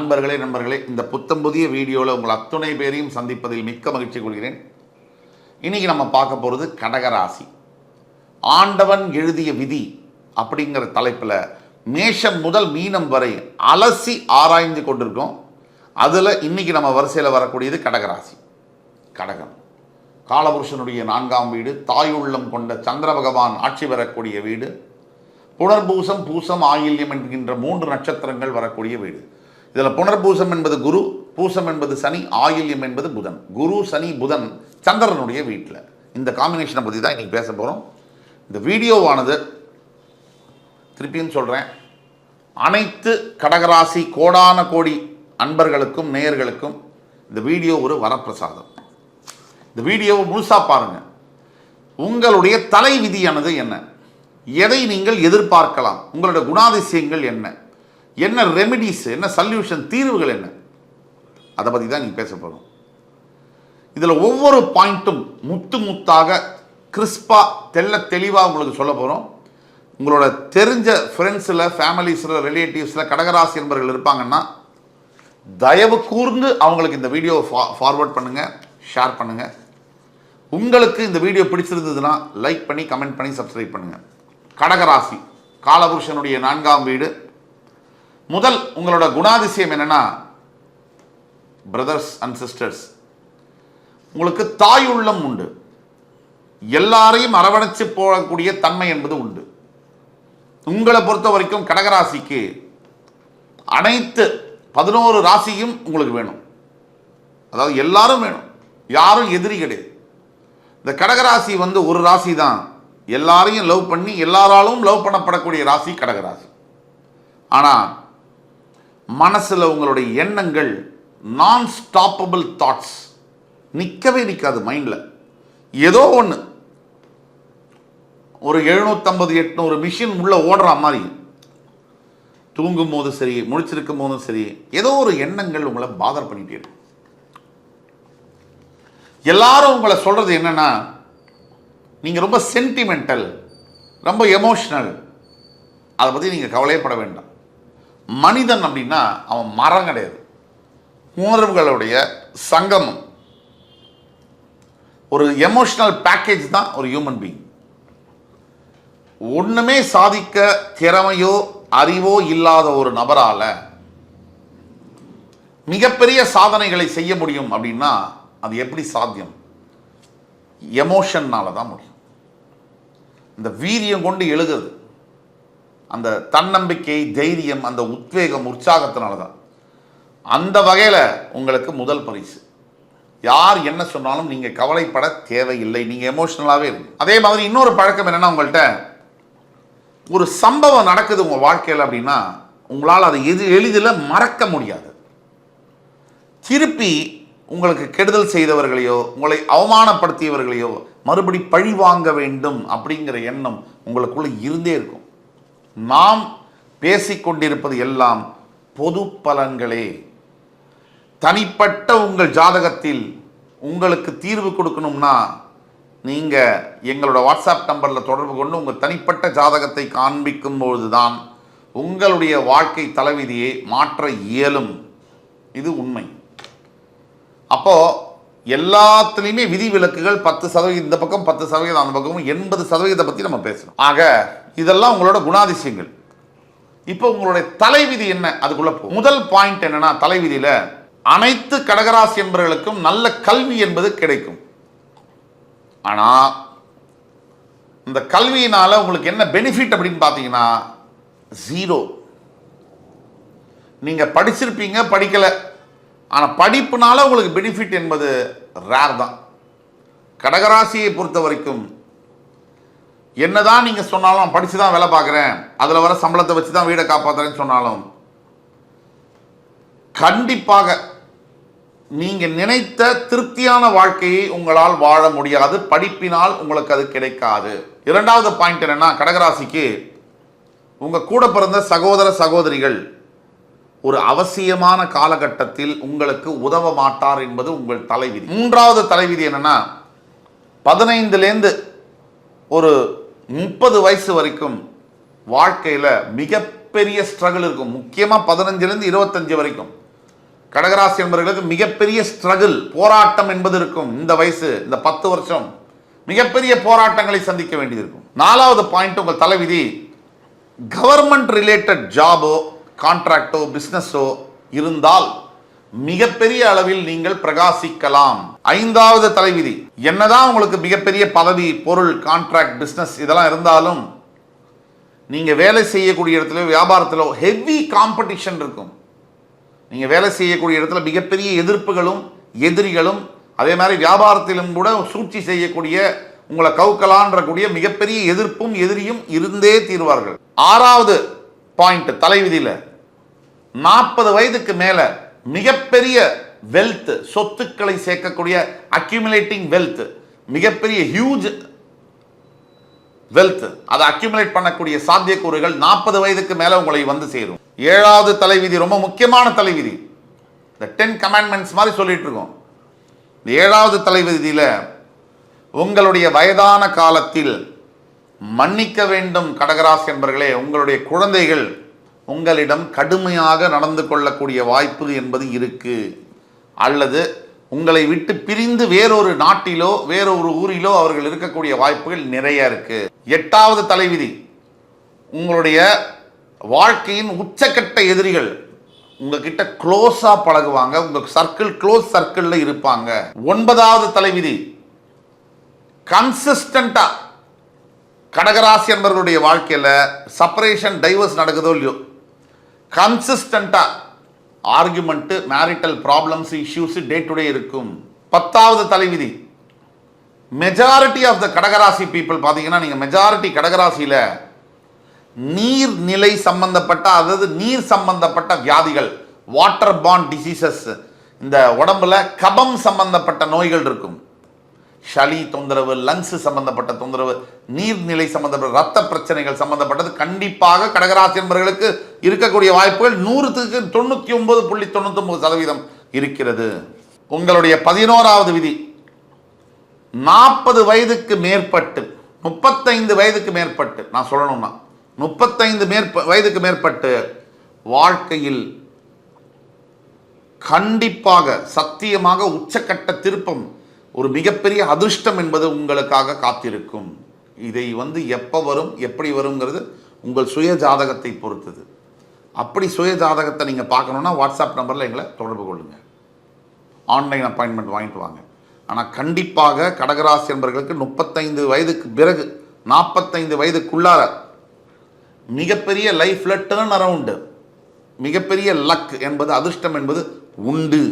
நண்பர்களே இந்த புத்தம் புதிய வீடியோவில் உங்கள் அத்துணை பேரையும் சந்திப்பதில் மிக்க மகிழ்ச்சி கொள்கிறேன். இன்றைக்கி நம்ம பார்க்க போகிறது கடகராசி. ஆண்டவன் எழுதிய விதி அப்படிங்கிற தலைப்பில் மேஷம் முதல் மீனம் வரை அலசி ஆராய்ந்து கொண்டிருக்கோம். அதில் இன்றைக்கி நம்ம வரிசையில் வரக்கூடியது கடகராசி. கடகம் காலபுருஷனுடைய 4ஆம் வீடு, தாயுள்ளம் கொண்ட சந்திர பகவான் ஆட்சி பெறக்கூடிய வீடு, புனர்பூசம் பூசம் ஆயில்யம் என்கின்ற 3 நட்சத்திரங்கள் வரக்கூடிய வீடு. இதில் புனர்பூசம் என்பது குரு, பூசம் என்பது சனி, ஆயில்யம் என்பது புதன். குரு சனி புதன் சந்திரனுடைய வீட்டில். இந்த காம்பினேஷனை பற்றி தான் இன்றைக்கி பேச போகிறோம். இந்த வீடியோவானது திருப்பியும் சொல்கிறேன், அனைத்து கடகராசி கோடான கோடி அன்பர்களுக்கும் நேயர்களுக்கும் இந்த வீடியோ ஒரு வரப்பிரசாதம். இந்த வீடியோவை முழுசாக பாருங்கள். உங்களுடைய தலை விதியானது என்ன, எதை நீங்கள் எதிர்பார்க்கலாம், உங்களுடைய குணாதிசயங்கள் என்ன, என்ன ரெமிடிஸ், என்ன சொல்யூஷன், தீர்வுகள் என்ன, அதை பற்றி தான் நீங்கள் பேச போகிறோம். இதில் ஒவ்வொரு பாயிண்ட்டும் முத்து முத்தாக கிறிஸ்பாக தெளிவாக உங்களுக்கு சொல்ல போகிறோம். உங்களோட தெரிஞ்ச ஃப்ரெண்ட்ஸில், ஃபேமிலிஸில், ரிலேட்டிவ்ஸில் கடகராசி என்பவர்கள் இருப்பாங்கன்னா தயவு கூர்ந்து அவங்களுக்கு இந்த வீடியோவை ஃபார்வர்ட் பண்ணுங்கள், ஷேர் பண்ணுங்கள். உங்களுக்கு இந்த வீடியோ பிடிச்சிருந்ததுன்னா லைக் பண்ணி, கமெண்ட் பண்ணி, சப்ஸ்கிரைப் பண்ணுங்கள். கடகராசி காலபுருஷனுடைய 4ஆம் வீடு. முதல் உங்களோட குணாதிசயம் என்னன்னா, பிரதர்ஸ் அண்ட் சிஸ்டர்ஸ், உங்களுக்கு தாய் உள்ளம் உண்டு. எல்லாரையும் அரவணைச்சு போகக்கூடிய தன்மை என்பது உண்டு. உங்களை பொறுத்த வரைக்கும் கடகராசிக்கு அனைத்து 11 ராசியும் உங்களுக்கு வேணும். அதாவது எல்லாரும் வேணும், யாரும் எதிரி கிடையாது. இந்த கடகராசி ஒரு ராசி தான் எல்லாரையும் லவ் பண்ணி எல்லாராலும் லவ் பண்ணப்படக்கூடிய ராசி கடகராசி. ஆனால் மனசில் உங்களுடைய எண்ணங்கள் நான் ஸ்டாப்பபிள் தாட்ஸ், நிற்கவே நிற்காது மைண்டில். ஏதோ ஒன்று, ஒரு 750-800 மிஷின் உள்ளே ஓடுற மாதிரி, தூங்கும் போது சரி, முழிச்சிருக்கும் போதும் சரி, ஏதோ ஒரு எண்ணங்கள் உங்களை பாதர் பண்ணிட்டே இருக்கு. எல்லாரும் உங்களை சொல்கிறது என்னென்னா, நீங்கள் ரொம்ப சென்டிமெண்டல், ரொம்ப எமோஷ்னல். அதை பற்றி நீங்கள் கவலையப்பட வேண்டாம். மனிதன் அப்படின்னா அவன் மரம் கிடையாது, உணர்வுகளுடைய சங்கமம். ஒரு எமோஷ்னல் பேக்கேஜ் தான் ஒரு ஹியூமன் பீயிங். ஒன்றுமே சாதிக்க திறமையோ அறிவோ இல்லாத ஒரு நபரால் மிகப்பெரிய சாதனைகளை செய்ய முடியும் அப்படின்னா அது எப்படி சாத்தியம்? எமோஷன்னால தான் முடியும். இந்த வீரியம் கொண்டு எழுதுறது, அந்த தன்னம்பிக்கை, தைரியம், அந்த உத்வேகம், உற்சாகத்தினால தான். அந்த வகையில் உங்களுக்கு முதல் பரிசு. யார் என்ன சொன்னாலும் நீங்கள் கவலைப்பட தேவையில்லை, நீங்கள் எமோஷ்னலாகவே இருக்கு. அதே மாதிரி இன்னொரு பழக்கம் என்னென்னா, உங்கள்கிட்ட ஒரு சம்பவம் நடக்குது உங்கள் வாழ்க்கையில் அப்படின்னா உங்களால் அதை எளிதில் மறக்க முடியாது. திருப்பி உங்களுக்கு கெடுதல் செய்தவர்களையோ, உங்களை அவமானப்படுத்தியவர்களையோ மறுபடி பழி வாங்க வேண்டும் அப்படிங்கிற எண்ணம் உங்களுக்குள்ள இருந்தே இருக்கும். நாம் பேசிக்கொண்டிருப்பது எல்லாம் பொது பலன்களே. தனிப்பட்ட உங்கள் ஜாதகத்தில் உங்களுக்கு தீர்வு கொடுக்கணும்னா நீங்கள் எங்களோட வாட்ஸ்அப் நம்பரில் தொடர்பு கொண்டு உங்கள் தனிப்பட்ட ஜாதகத்தை காண்பிக்கும் பொழுது தான் உங்களுடைய வாழ்க்கை தலைவிதியை மாற்ற இயலும். இது உண்மை. அப்போது எல்லாத்துலேயுமே விதி விலக்குகள் 10% இந்த பக்கம், 10% அந்த பக்கமும், 80% பற்றி நம்ம பேசணும். ஆக இதெல்லாம் உங்களோட குணாதிசயங்கள். இப்போ உங்களுடைய தலைவிதி என்ன, அதுக்குள்ள முதல் பாயிண்ட் என்னன்னா, தலைவிதியில் அனைத்து கடகராசி என்பவர்களுக்கும் நல்ல கல்வி என்பது கிடைக்கும். ஆனால் இந்த கல்வியினால் உங்களுக்கு என்ன பெனிஃபிட் அப்படின்னு பார்த்தீங்கன்னா, 0. நீங்கள் படிச்சிருப்பீங்க, படிக்கலை, ஆனால் படிப்புனால உங்களுக்கு பெனிஃபிட் என்பது ரேர் தான். கடகராசியை பொறுத்த வரைக்கும் என்னதான் நீங்கள் சொன்னாலும், படித்து தான் வேலை பார்க்குறேன், அதில் வர சம்பளத்தை வச்சு தான் வீடை காப்பாற்றுறேன்னு சொன்னாலும், கண்டிப்பாக நீங்கள் நினைத்த திருப்தியான வாழ்க்கையை உங்களால் வாழ முடியாது. படிப்பினால் உங்களுக்கு அது கிடைக்காது. இரண்டாவது பாயிண்ட் என்னன்னா, கடகராசிக்கு உங்கள் கூட பிறந்த சகோதர சகோதரிகள் ஒரு அவசியமான காலகட்டத்தில் உங்களுக்கு உதவ மாட்டார் என்பது உங்கள் தலைவிதி. மூன்றாவது தலைவிதி என்னன்னா, 15லேருந்து ஒரு 30 வயசு வரைக்கும் வாழ்க்கையில் மிகப்பெரிய ஸ்ட்ரகிள் இருக்கும். முக்கியமாக 15லேருந்து 25 வரைக்கும் கடகராசி என்பவர்களுக்கு மிகப்பெரிய ஸ்ட்ரகிள், போராட்டம் என்பது இருக்கும். இந்த வயசு, இந்த 10 வருஷம் மிகப்பெரிய போராட்டங்களை சந்திக்க வேண்டியது இருக்கும். 4வது பாயிண்ட், உங்கள் தலைவிதி கவர்மெண்ட் ரிலேட்டட் ஜாபோ, கான்ட்ராக்டோ, பிசினஸோ இருந்தால் மிகப்பெரிய அளவில் நீங்கள் பிரகாசிக்கலாம். 5வது தலைவிதி, என்னதான் உங்களுக்கு மிகப்பெரிய பதவி, பொருள், கான்ட்ராக்ட், பிசினஸ் இதெல்லாம் இருந்தாலும் நீங்க வேலை செய்யக்கூடிய இடத்துல, வியாபாரத்திலோ ஹெவி காம்படிஷன் இருக்கும். நீங்க வேலை செய்யக்கூடிய இடத்துல மிகப்பெரிய எதிர்ப்புகளும் எதிரிகளும், அதே மாதிரி வியாபாரத்திலும் கூட சூழ்ச்சி செய்யக்கூடிய, உங்களை கவுக்கலான்ற கூடிய மிகப்பெரிய எதிர்ப்பும் எதிரியும் இருந்தே தீர்வார்கள். 6வது பாயிண்ட் தலைவிதியில 40 வயதுக்கு மேல மிகப்பெரிய வெல்த், சொத்துக்களை சேர்க்கக்கூடிய அக்யூமுலேட்டிங் வெல்த், மிகப்பெரிய ஹியூஜ் வெல்த், அதை அக்யூமுலேட் பண்ணக்கூடிய சாத்தியக்கூறுகள் 40 வயதுக்கு மேல உங்களை வந்து சேரும். 7வது தலைவிதி ரொம்ப முக்கியமான தலைவிதி. இந்த 10 கமாண்ட்மெண்ட்ஸ் மாதிரி சொல்லிட்டு இருக்கோம். இந்த 7வது தலைவிதியில உங்களுடைய வயதான காலத்தில் மன்னிக்க வேண்டும் கடகராசி என்பவர்களே, உங்களுடைய குழந்தைகள் உங்களிடம் கடுமையாக நடந்து கொள்ளக்கூடிய வாய்ப்பு என்பது இருக்கு. அல்லது உங்களை விட்டு பிரிந்து வேறொரு நாட்டிலோ வேறொரு ஊரிலோ அவர்கள் இருக்கக்கூடிய வாய்ப்புகள் நிறைய இருக்கு. 8வது தலைவிதி, உங்களுடைய வாழ்க்கையின் உச்சக்கட்ட எதிரிகள் உங்ககிட்ட க்ளோஸா பழகுவாங்க, உங்க சர்க்கிள் க்ளோஸ் சர்க்கிள்ல இருப்பாங்க. 9வது தலைவிதி, கன்சிஸ்டண்டா கடகராசி என்பவர்களுடைய வாழ்க்கையில செப்பரேஷன், டைவர்ஸ் நடக்குதோ இல்லையோ, கன்சிஸ்டண்டா argument, marital problems, issues day to day இருக்கும். 10வது தலைவிதி, மெஜாரிட்டி ஆஃப் த கடகராசி பீப்புள் பார்த்தீங்கன்னா, நீங்க மெஜாரிட்டி கடகராசியில நீர்நிலை சம்பந்தப்பட்ட, அதாவது நீர் சம்பந்தப்பட்ட வியாதிகள், வாட்டர் பாண்ட் டிசீசஸ், இந்த உடம்புல கபம் சம்பந்தப்பட்ட நோய்கள் இருக்கும். சளி தொந்தரவு, லங்ஸ் சம்பந்தப்பட்ட தொந்தரவு, நீர்நிலை சம்பந்தப்பட்ட ரத்த பிரச்சனைகள் சம்பந்தப்பட்டது கண்டிப்பாக கடகராசி என்பவர்களுக்கு இருக்கக்கூடிய வாய்ப்புகள் 100க்கு 99.99% இருக்கிறது. உங்களுடைய 11வது விதி, 40 வயதுக்கு மேற்பட்டு, 35 வயதுக்கு மேற்பட்டு, நான் சொல்லணும்னா 35 வயதுக்கு மேற்பட்டு வாழ்க்கையில் கண்டிப்பாக சத்தியமாக உச்சக்கட்ட திருப்பம், ஒரு மிகப்பெரிய அதிர்ஷ்டம் என்பது உங்களுக்காக காத்திருக்கும். இதை எப்போ வரும், எப்படி வருங்கிறது உங்கள் சுய ஜாதகத்தை பொறுத்தது. அப்படி சுய ஜாதகத்தை நீங்கள் பார்க்கணுன்னா வாட்ஸ்அப் நம்பரில் எங்களை தொடர்பு கொள்ளுங்கள், ஆன்லைன் அப்பாயின்மெண்ட் வாங்கிட்டு வாங்க. ஆனால் கண்டிப்பாக கடகராசி என்பவர்களுக்கு 35 வயதுக்கு பிறகு 45 வயதுக்குள்ளார மிகப்பெரிய லைஃப்பில் டேர்ன் அரவுண்டு, மிகப்பெரிய லக் என்பது, அதிர்ஷ்டம் என்பது உண்டு.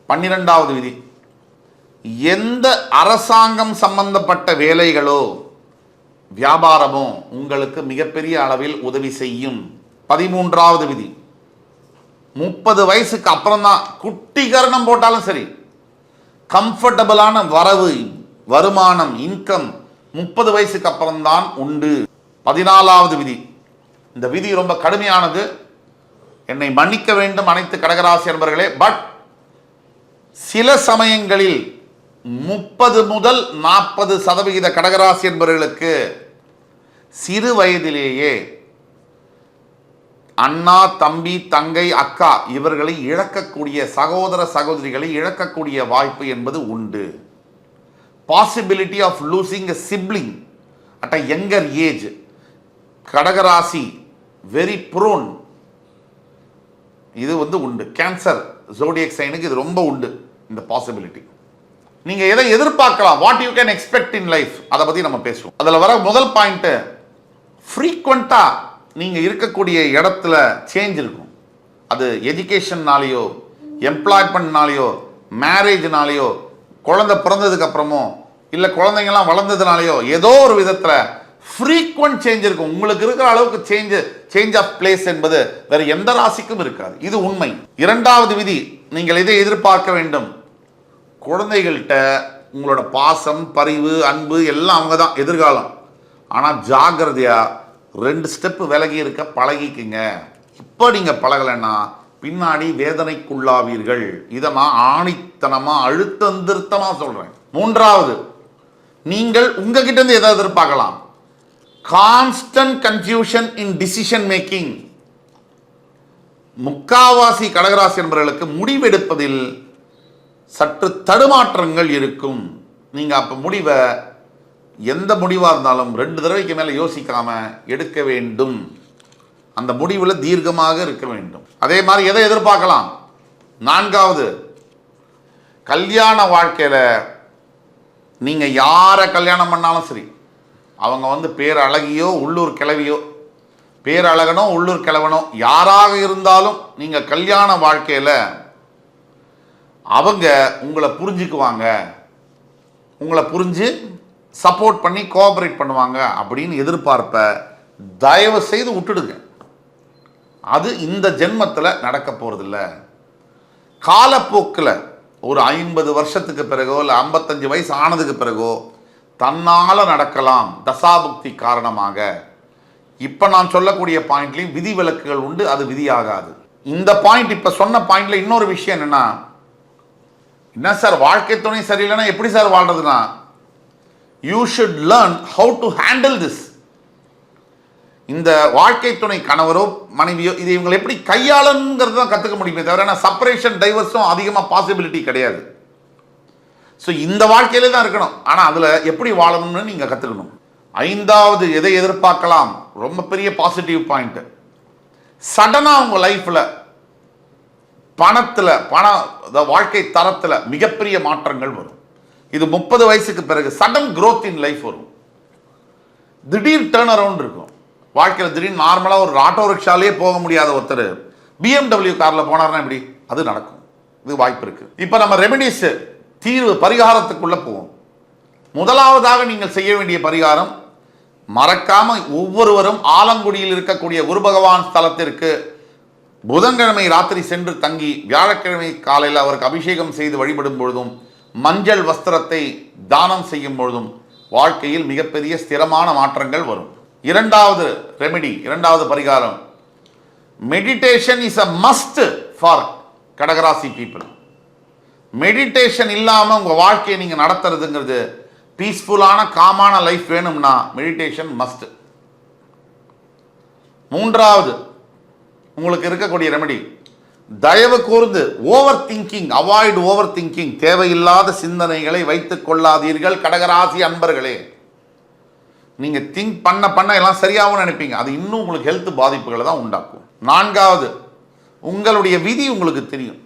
12வது விதி, எந்த அரசாங்கம் சம்பந்தப்பட்ட வேலைகளோ வியாபாரமோ உங்களுக்கு மிகப்பெரிய அளவில் உதவி செய்யும். 13வது விதி, 30 வயசுக்கு அப்புறம் தான் குட்டிகரணம் போட்டாலும் சரி, கம்ஃபர்டபுளான வரவு, வருமானம், இன்கம் 30 வயசுக்கு அப்புறம்தான் உண்டு. 14வது விதி, இந்த விதி ரொம்ப கடுமையானது, என்னை மன்னிக்க வேண்டும் அனைத்து கடகராசி என்பவர்களே. பட் சில சமயங்களில் 30 முதல் 40% கடகராசி என்பவர்களுக்கு சிறு வயதிலேயே அண்ணா, தம்பி, தங்கை, அக்கா இவர்களை இழக்கக்கூடிய, சகோதர சகோதரிகளை இழக்கக்கூடிய வாய்ப்பு என்பது உண்டு. Possibility of losing a sibling at a younger age. கடகராசி வெரி ப்ரோன், இது உண்டு. கேன்சர் ஜோடியக் சைனுக்கு இது ரொம்ப உண்டு இந்த பாசிபிலிட்டி. நீங்க எதை எதிர்பார்க்கலாம், what you can expect in life, அதை பத்தி நம்ம பேசுவோம். அதுல வர முதல் பாயிண்ட், ஃப்ரீக்வெண்டா நீங்க இருக்கக்கூடிய இடத்துல சேஞ்ச் இருக்கும். அது எஜுகேஷன்னாலேயோ, எம்ப்ளாய்மெண்ட்னாலேயோ, மேரேஜ்னாலேயோ, குழந்தை பிறந்ததுக்கு அப்புறமோ, இல்ல குழந்தைங்கலாம் வளர்ந்ததுனாலேயோ, ஏதோ ஒரு விதத்துல ஃப்ரீக்வெண்ட் சேஞ்ச் இருக்கும். உங்களுக்கு இருக்கிற அளவுக்கு சேஞ்ச் ஆஃப் பிளேஸ் என்பது வேற எந்த ராசிக்கும் இருக்காது. இது உண்மை. 2வது விதி, நீங்கள் இதை எதிர்பார்க்க வேண்டும். குழந்தைகள்கிட்ட உங்களோட பாசம், பரிவு, அன்பு எல்லாம் அவங்க தான் எதிர்காலம். ஆனால் ஜாகிரதையா 2 ஸ்டெப் விலகி இருக்க பழகிக்குங்க. இப்போ நீங்க பழகலைன்னா பின்னாடி வேதனைக்குள்ளாவீர்கள். இதை நான் ஆணித்தனமா அழுத்தம் திருத்தமா சொல்றேன். 3வது, நீங்கள் உங்ககிட்ட இருந்து எதை எதிர்பார்க்கலாம், கான்ஸ்டன்ட் கன்ஃபியூஷன் இன் டிசிஷன் மேக்கிங். முக்காவாசி கடகராசி என்பவர்களுக்கு முடிவெடுப்பதில் சற்று தடுமாற்றங்கள் இருக்கும். நீங்கள் அப்போ முடிவை எந்த முடிவாக இருந்தாலும் 2 தடவைக்கு மேலே யோசிக்காம எடுக்க வேண்டும். அந்த முடிவில் தீர்க்கமாக இருக்க வேண்டும். அதே மாதிரி எதை எதிர்பார்க்கலாம்? 4வது, கல்யாண வாழ்க்கையில் நீங்கள் யாரை கல்யாணம் பண்ணாலும் சரி, அவங்க பேரழகியோ உள்ளூர் கிழவியோ, பேரழகனோ உள்ளூர் கிழவனோ யாராக இருந்தாலும் நீங்கள் கல்யாண வாழ்க்கையில் அவங்க உங்களை புரிஞ்சுக்குவாங்க, உங்களை புரிஞ்சு சப்போர்ட் பண்ணி கோஆபரேட் பண்ணுவாங்க அப்படின்னு எதிர்பார்ப்ப தயவு செய்து விட்டுடுங்க. அது இந்த ஜென்மத்தில் நடக்க போகிறதில்ல. காலப்போக்கில் ஒரு 50 வருஷத்துக்கு பிறகோ இல்லை 55 வயசு ஆனதுக்கு பிறகோ தன்னால் நடக்கலாம், தசாபுக்தி காரணமாக. இப்போ நான் சொல்லக்கூடிய பாயிண்ட்லையும் விதி விலக்குகள் உண்டு, அது விதியாகாது. இந்த பாயிண்ட், இப்போ சொன்ன பாயிண்ட்ல இன்னொரு விஷயம் என்னன்னா, என்ன சார் வாழ்க்கை துணை சரியில்லைன்னா எப்படி சார் வாழ்றதுன்னா, you should learn how to handle this. இந்த வாழ்க்கை துணை கணவரோ மனைவியோ இதை இவங்களை எப்படி கையாளுங்கிறது தான் கற்றுக்க முடியுமே தவிர செப்பரேஷன் டைவர்ஸும் அதிகமாக பாசிபிலிட்டி கிடையாது. ஸோ இந்த வாழ்க்கையிலே தான் இருக்கணும், ஆனால் அதில் எப்படி வாழணும்னு நீங்கள் கற்றுக்கணும். 5வது, எதை எதிர்பார்க்கலாம்? ரொம்ப பெரிய பாசிட்டிவ் பாயிண்ட். சடனாக உங்கள் லைஃப்பில் பணத்தில் வாழ்க்கை தரத்தில் மிகப்பெரிய மாற்றங்கள் வரும். இது 30 வயசுக்கு பிறகு சடன் growth இன் லைஃப் வரும். திடீர் டேர்ன் அரவுண்ட் இருக்கும் வாழ்க்கையில். திடீர்னு நார்மலாக ஒரு ஆட்டோ ரிக்ஷாலே போக முடியாத ஒருத்தர் BMW காரில் போனார்னா எப்படி? அது நடக்கும், இது வாய்ப்பு இருக்கு. இப்போ நம்ம ரெமெடிஸ், தீர்வு, பரிகாரத்துக்குள்ள போவோம். முதலாவதாக நீங்கள் செய்ய வேண்டிய பரிகாரம், மறக்காம ஒவ்வொருவரும் ஆலங்குடியில் இருக்கக்கூடிய குரு பகவான் ஸ்தலத்திற்கு புதன்கிழமை ராத்திரி சென்று தங்கி வியாழக்கிழமை காலையில் அவருக்கு அபிஷேகம் செய்து வழிபடும் பொழுதும் மஞ்சள் வஸ்திரத்தை தானம் செய்யும் பொழுதும் வாழ்க்கையில் மிகப்பெரிய ஸ்திரமான மாற்றங்கள் வரும். 2வது ரெமெடி, 2வது பரிகாரம், meditation is a must for கடகராசி பீப்புள். மெடிடேஷன் இல்லாமல் உங்கள் வாழ்க்கையை நீங்கள் நடத்துறதுங்கிறது, பீஸ்ஃபுல்லான காமான லைஃப் வேணும்னா மெடிடேஷன் மஸ்ட். 3வது உங்களுக்கு இருக்கக்கூடிய ரெமெடி, தயவு கூர்ந்து over thinking, avoid over thinking. தேவையில்லாத சிந்தனைகளை வைத்துக் கொள்ளாதீர்கள் கடகராசி அன்பர்களே. நீங்கள் திங்க் பண்ண எல்லாம் சரியாகவும் நினைப்பீங்க, அது இன்னும் உங்களுக்கு ஹெல்த் பாதிப்புகளை தான் உண்டாக்கும். 4வது, உங்களுடைய விதி உங்களுக்கு தெரியும்.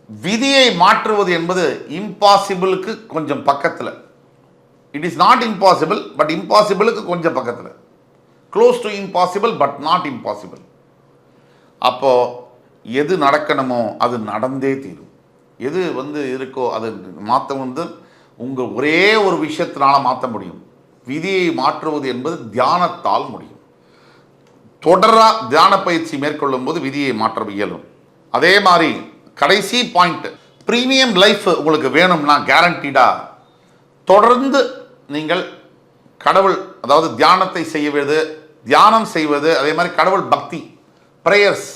விதியை மாற்றுவது என்பது இம்பாசிபிளுக்கு கொஞ்சம் பக்கத்தில். It is not impossible, but இம்பாசிபிளுக்கு கொஞ்சம் பக்கத்தில். Close to impossible but not impossible. அப்போ எது நடக்கணுமோ அது நடந்தே தீரும். எது இருக்கோ அது மாற்ற உங்கள் ஒரே ஒரு விஷயத்தினால மாற்ற முடியும். விதியை மாற்றுவது என்பது தியானத்தால் முடியும். தொடராக தியான பயிற்சி மேற்கொள்ளும் போது விதியை மாற்ற இயலும். அதே மாதிரி கடைசி பாயிண்ட், பிரீமியம் லைஃப் உங்களுக்கு வேணும்னா கேரண்டீடா தொடர்ந்து நீங்கள் கடவுள், அதாவது தியானத்தை செய்வது, தியானம் செய்வது, அதே மாதிரி கடவுள் பக்தி, ப்ரேயர்ஸ்,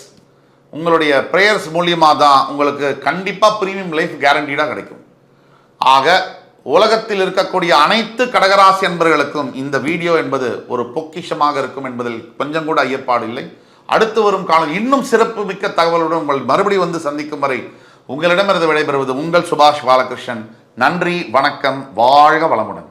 உங்களுடைய ப்ரேயர்ஸ் மூலியமாக தான் உங்களுக்கு கண்டிப்பாக ப்ரீமியம் லைஃப் கேரண்டீடாக கிடைக்கும். ஆக உலகத்தில் இருக்கக்கூடிய அனைத்து கடகராசி என்பவர்களுக்கும் இந்த வீடியோ என்பது ஒரு பொக்கிஷமாக இருக்கும் என்பதில் கொஞ்சம் கூட ஐயப்பாடு இல்லை. அடுத்து வரும் காலம் இன்னும் சிறப்பு மிக்க தகவலுடன் உங்கள் மறுபடி சந்திக்கும் வரை உங்களிடமிருந்து விடைபெறுவது உங்கள் சுபாஷ் பாலகிருஷ்ணன். நன்றி, வணக்கம், வாழ்க வளமுடன்.